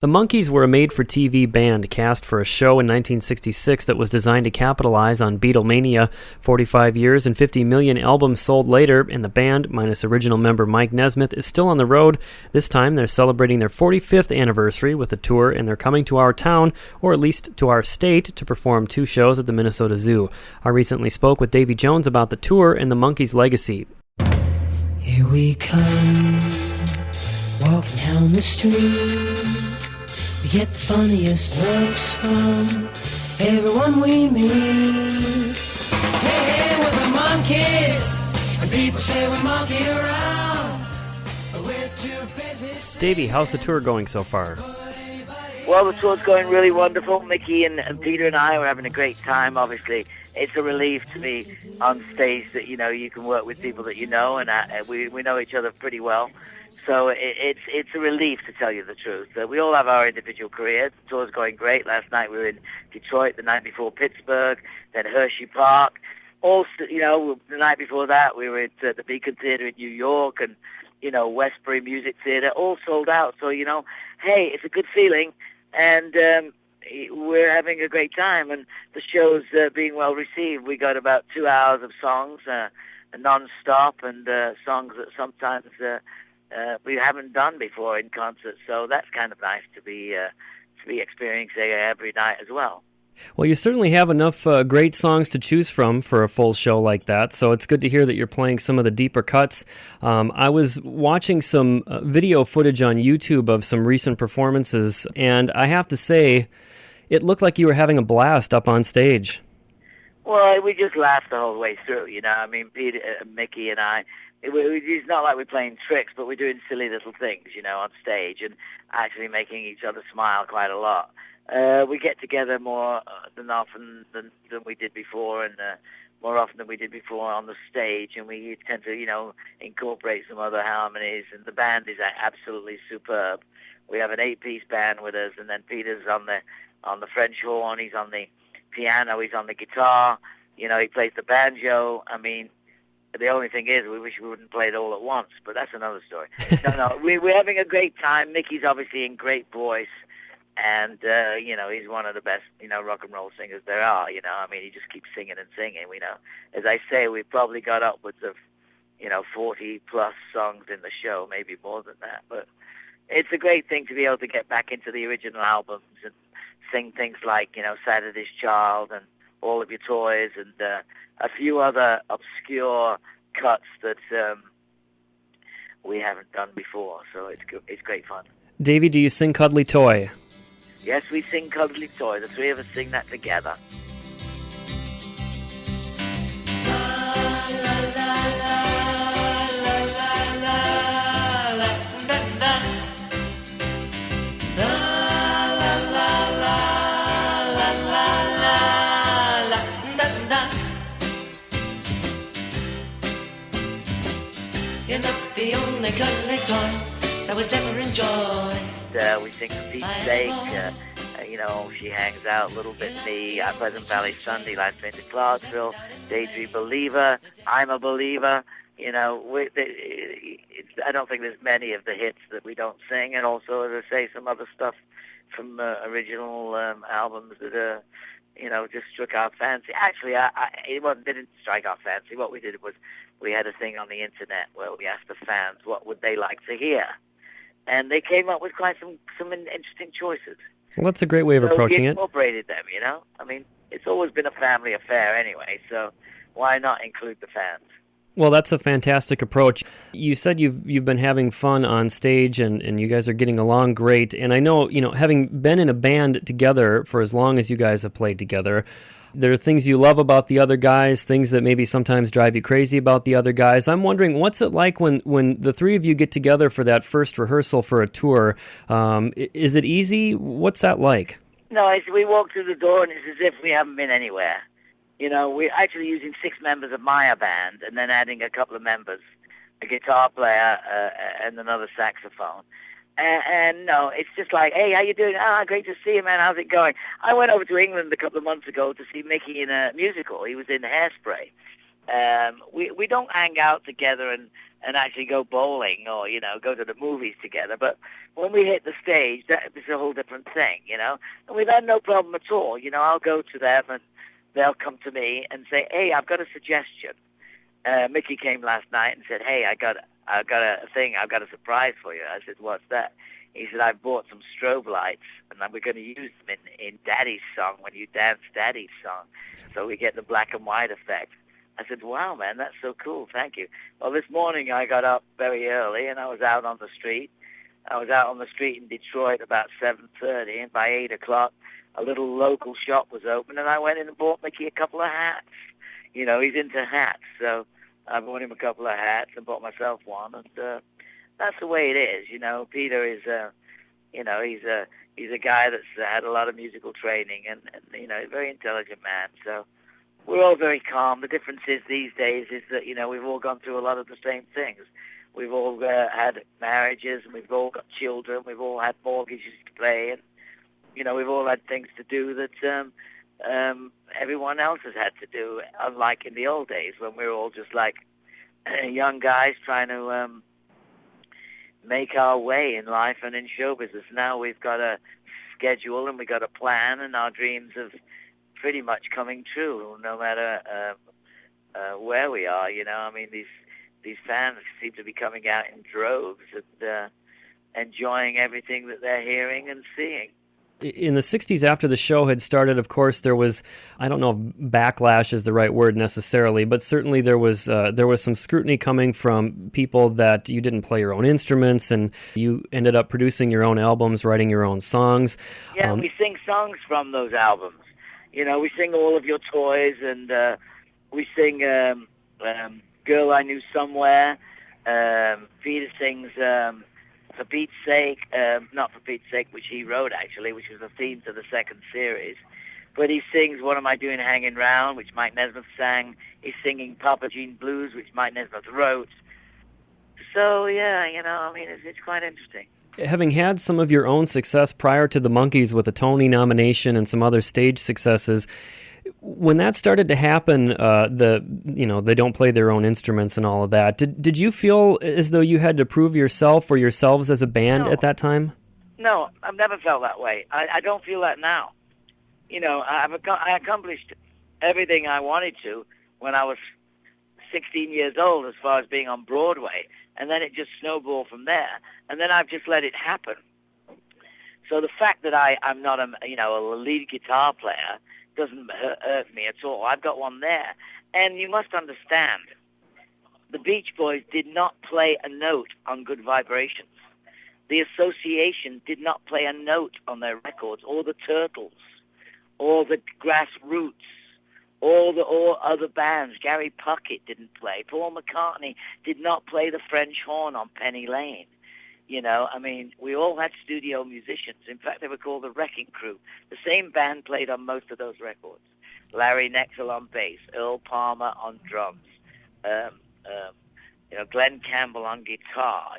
The Monkees were a made-for-TV band cast for a show in 1966 that was designed to capitalize on Beatlemania. 45 years and 50 million albums sold later, and the band, minus original member Mike Nesmith, is still on the road. This time, they're celebrating their 45th anniversary with a tour, and they're coming to our town, or at least to our state, to perform 2 shows at the Minnesota Zoo. I recently spoke with Davy Jones about the tour and the Monkees' legacy. Here we come, walking down the street. We get the funniest looks from everyone we meet. Hey, hey, we're the Monkees, and people say we monkey around, but we're too busy. Davy, how's the tour going so far? Well, the tour's going really wonderful. Mickey and Peter and I are having a great time, obviously. It's a relief to be on stage that, you know, you can work with people that you know, and we know each other pretty well. So it's a relief, to tell you the truth. We all have our individual careers. The tour's going great. Last night we were in Detroit, the night before Pittsburgh, then Hershey Park. Also, you know, the night before that we were at the Beacon Theatre in New York and, you know, Westbury Music Theatre, all sold out. So, you know, hey, it's a good feeling, and we're having a great time, and the show's being well received. We got about 2 hours of songs, non-stop, and songs that sometimes we haven't done before in concert. So that's kind of nice to be experiencing every night as well. Well, you certainly have enough great songs to choose from for a full show like that, so it's good to hear that you're playing some of the deeper cuts. I was watching some video footage on YouTube of some recent performances, and I have to say, it looked like you were having a blast up on stage. Well, we just laughed the whole way through, you know. I mean, Peter, Mickey and I, it's not like we're playing tricks, but we're doing silly little things, you know, on stage and actually making each other smile quite a lot. We get together more than often than we did before, and more often than we did before on the stage, and we tend to, you know, incorporate some other harmonies, and the band is absolutely superb. We have an 8-piece band with us, and then Peter's on the French horn, he's on the piano, he's on the guitar, you know, he plays the banjo. I mean, the only thing is, we wish we wouldn't play it all at once, but that's another story. No, we're having a great time. Mickey's obviously in great voice, and, you know, he's one of the best, you know, rock and roll singers there are, you know. I mean, he just keeps singing and singing, you know. As I say, we've probably got upwards of, you know, 40-plus songs in the show, maybe more than that, but it's a great thing to be able to get back into the original albums and sing things like, you know, Saturday's Child and All of Your Toys and a few other obscure cuts that we haven't done before. So it's great fun. Davy, do you sing Cuddly Toy? Yes, we sing Cuddly Toy. The three of us sing that together. You're not the only cuddly toy that was ever enjoyed. We sing For Pete's Sake, you know, She Hangs Out, Little Bit Me, Pleasant Valley Sunday, Last Train to Clarksville, Daydream Believer, I'm a Believer. You know, I don't think there's many of the hits that we don't sing, and also, as I say, some other stuff from original albums that you know, just struck our fancy. Actually, it didn't strike our fancy. What we did was we had a thing on the internet where we asked the fans what would they like to hear, and they came up with quite some interesting choices. Well, that's a great way of approaching it. We incorporated them, you know. I mean, it's always been a family affair anyway, so why not include the fans? Well, that's a fantastic approach. You said you've been having fun on stage, and you guys are getting along great. And I know, you know, having been in a band together for as long as you guys have played together, there are things you love about the other guys, things that maybe sometimes drive you crazy about the other guys. I'm wondering, what's it like when the three of you get together for that first rehearsal for a tour? Is it easy? What's that like? No, we walk through the door, and it's as if we haven't been anywhere. You know, we're actually using 6 members of my band and then adding a couple of members, a guitar player and another saxophone. And no, it's just like, hey, how you doing? Ah, great to see you, man. How's it going? I went over to England a couple of months ago to see Mickey in a musical. He was in Hairspray. We don't hang out together and actually go bowling or, go to the movies together. But when we hit the stage, that is a whole different thing, And we've had no problem at all. I'll go to them and they'll come to me and say, hey, I've got a suggestion. Mickey came last night and said, hey, I got a thing. I've got a surprise for you. I said, what's that? He said, I bought some strobe lights, and we're going to use them in Daddy's song, when you dance Daddy's song, so we get the black and white effect. I said, wow, man, that's so cool. Thank you. Well, this morning I got up very early, and I was out on the street. I was out on the street in Detroit about 7:30, and by 8 o'clock, a little local shop was open, and I went in and bought Mickey a couple of hats. He's into hats, so I bought him a couple of hats and bought myself one, and that's the way it is. Peter is, he's a guy that's had a lot of musical training, and a very intelligent man. So we're all very calm. The difference is these days is that, we've all gone through a lot of the same things. We've all had marriages, and we've all got children. We've all had mortgages to pay, and, we've all had things to do that everyone else has had to do, unlike in the old days when we were all just like young guys trying to make our way in life and in show business. Now we've got a schedule and we've got a plan, and our dreams have pretty much coming true, no matter where we are. These fans seem to be coming out in droves and enjoying everything that they're hearing and seeing. In the 60s, after the show had started, of course, there was, I don't know if backlash is the right word necessarily, but certainly there was some scrutiny coming from people that you didn't play your own instruments, and you ended up producing your own albums, writing your own songs. Yeah, we sing songs from those albums. We sing All of Your Toys, and we sing Girl I Knew Somewhere. Peter sings For Pete's Sake, not For Pete's Sake, which he wrote, actually, which was the theme to the second series. But he sings What Am I Doing Hanging Round, which Mike Nesmith sang. He's singing Papa Jean Blues, which Mike Nesmith wrote. So, yeah, it's quite interesting. Having had some of your own success prior to the Monkees with a Tony nomination and some other stage successes, when that started to happen, they don't play their own instruments and all of that, did you feel as though you had to prove yourself or yourselves as a band at that time? No, I've never felt that way. I don't feel that now. I accomplished everything I wanted to when I was 16 years old as far as being on Broadway, and then it just snowballed from there, and then I've just let it happen. So the fact that I'm not a lead guitar player doesn't hurt me at all. I've got one there. And you must understand, the Beach Boys did not play a note on Good Vibrations. The Association did not play a note on their records, or the Turtles, or the Grassroots, or other bands. Gary Puckett didn't play. Paul McCartney did not play the French horn on Penny Lane. We all had studio musicians. In fact, they were called the Wrecking Crew. The same band played on most of those records. Larry Nexel on bass, Earl Palmer on drums, Glenn Campbell on guitar,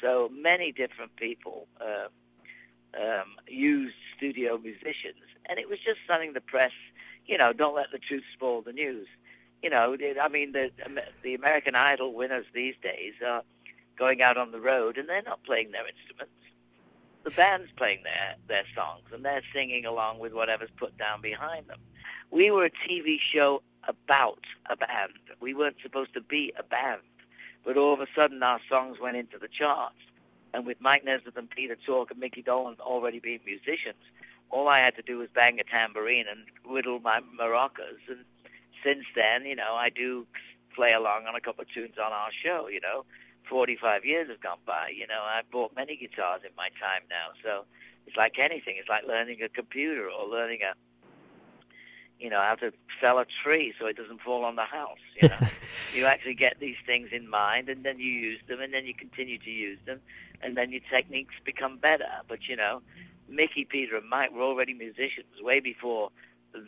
So many different people used studio musicians. And it was just something the press, don't let the truth spoil the news. The American Idol winners these days are going out on the road, and they're not playing their instruments. The band's playing their songs, and they're singing along with whatever's put down behind them. We were a TV show about a band. We weren't supposed to be a band, but all of a sudden our songs went into the charts. And with Mike Nesmith and Peter Tork and Mickey Dolenz already being musicians, all I had to do was bang a tambourine and whittle my maracas. And since then, I do play along on a couple of tunes on our show, 45 years have gone by. I've bought many guitars in my time now. So it's like anything. It's like learning a computer or learning how to fell a tree so it doesn't fall on the house. You actually get these things in mind, and then you use them, and then you continue to use them, and then your techniques become better. But, Mickey, Peter, and Mike were already musicians way before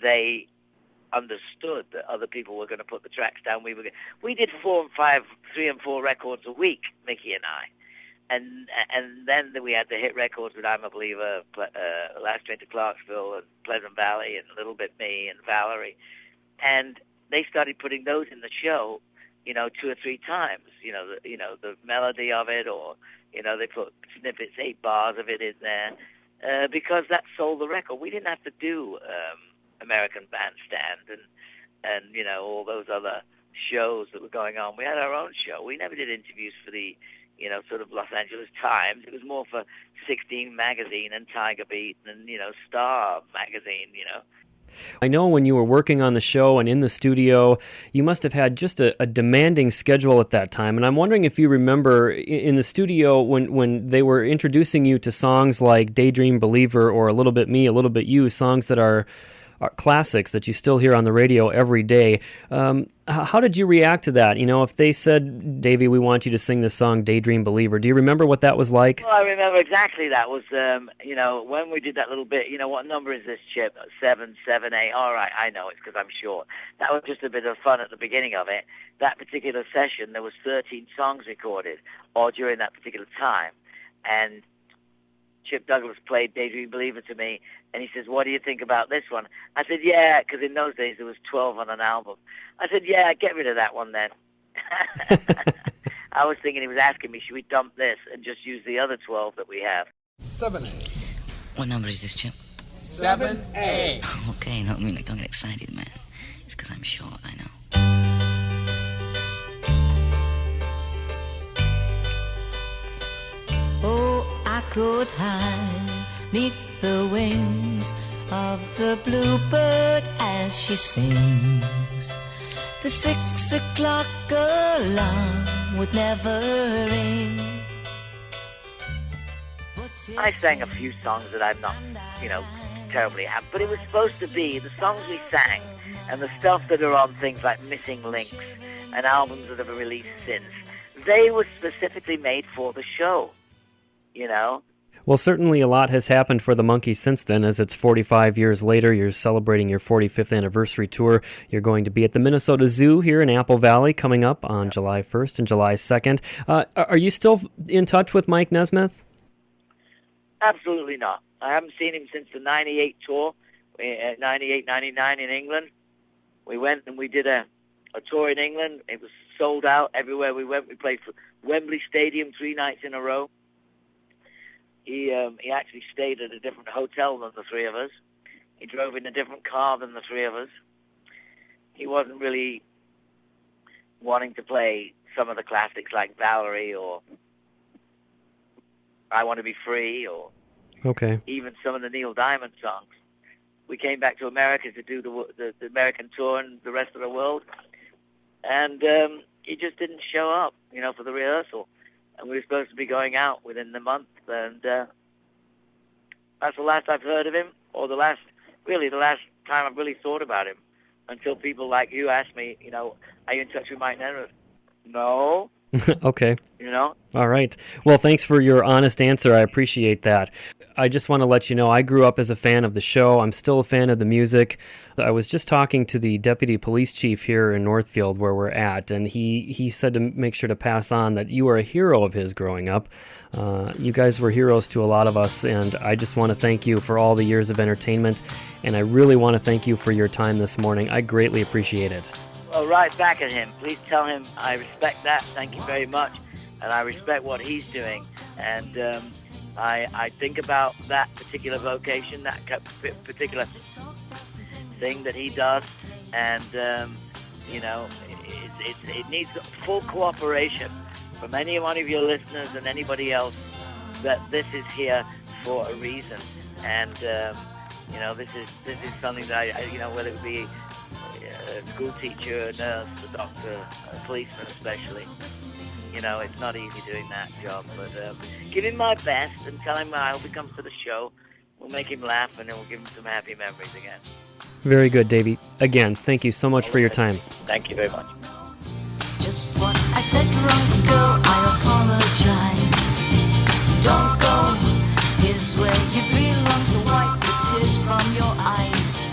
they understood that other people were going to put the tracks down. We did 4 and 5, 3 and 4 records a week, Mickey and I, and then we had the hit records with I'm a Believer, Last Train to Clarksville, and Pleasant Valley, and A Little Bit Me, and Valerie, and they started putting those in the show, 2 or 3 times. The melody of it, or they put snippets, 8 bars of it in there, because that sold the record. We didn't have to do American Bandstand and all those other shows that were going on. We had our own show. We never did interviews for the sort of Los Angeles Times. It was more for 16 Magazine and Tiger Beat and Star Magazine. I know when you were working on the show and in the studio, you must have had just a demanding schedule at that time. And I'm wondering if you remember in the studio when they were introducing you to songs like Daydream Believer or A Little Bit Me, A Little Bit You, songs that are classics that you still hear on the radio every day. How did you react to that? If they said, Davy, we want you to sing this song, Daydream Believer, do you remember what that was like? Well, I remember exactly. That was, when we did that little bit, what number is this, Chip? 7, 7A. All right, I know, it's because I'm short. That was just a bit of fun at the beginning of it. That particular session, there was 13 songs recorded, all during that particular time. And Chip Douglas played Daydream Believer to me, and he says, what do you think about this one? I said, yeah, because in those days there was 12 on an album. I said, yeah, get rid of that one then. I was thinking he was asking me, should we dump this and just use the other 12 that we have? 7A. What number is this, Chip? 7A. Okay, no, don't get excited, man. It's because I'm short, I know. Oh, I could hide neath the wings of the bluebird as she sings. The 6 o'clock alarm would never ring. I sang a few songs that I'm not, terribly happy, but it was supposed to be the songs we sang and the stuff that are on things like Missing Links and albums that have been released since. They were specifically made for the show, Well, certainly a lot has happened for the Monkees since then, as it's 45 years later. You're celebrating your 45th anniversary tour. You're going to be at the Minnesota Zoo here in Apple Valley coming up on July 1st and July 2nd. Are you still in touch with Mike Nesmith? Absolutely not. I haven't seen him since the 98 tour, 98, 99 in England. We went and we did a tour in England. It was sold out everywhere we went. We played for Wembley Stadium 3 nights in a row. He actually stayed at a different hotel than the 3 of us. He drove in a different car than the 3 of us. He wasn't really wanting to play some of the classics like Valerie or I Want to Be Free or even some of the Neil Diamond songs. We came back to America to do the American tour and the rest of the world. And he just didn't show up, for the rehearsal. And we were supposed to be going out within the month, and that's the last I've heard of him, or the last time I've really thought about him, until people like you asked me, are you in touch with Mike Nesmith? No. Okay. All right. Well, thanks for your honest answer. I appreciate that. I just want to let you know I grew up as a fan of the show. I'm still a fan of the music. I was just talking to the deputy police chief here in Northfield where we're at, and he said to make sure to pass on that you were a hero of his growing up. You guys were heroes to a lot of us, and I just want to thank you for all the years of entertainment, and I really want to thank you for your time this morning. I greatly appreciate it. Well, right back at him. Please tell him I respect that. Thank you very much. And I respect what he's doing. And I think about that particular vocation, that particular thing that he does. And, it needs full cooperation from any one of your listeners and anybody else that this is here for a reason. And, this is something that whether it be a school teacher, a nurse, a doctor, a policeman especially. It's not easy doing that job, but give him my best and tell him I hope he comes to the show. We'll make him laugh and then we'll give him some happy memories again. Very good, Davy. Again, thank you so much for your time. Thank you very much. Just what I said wrong, girl, I apologize. Don't go, here's where you belong, so wipe the tears from your eyes.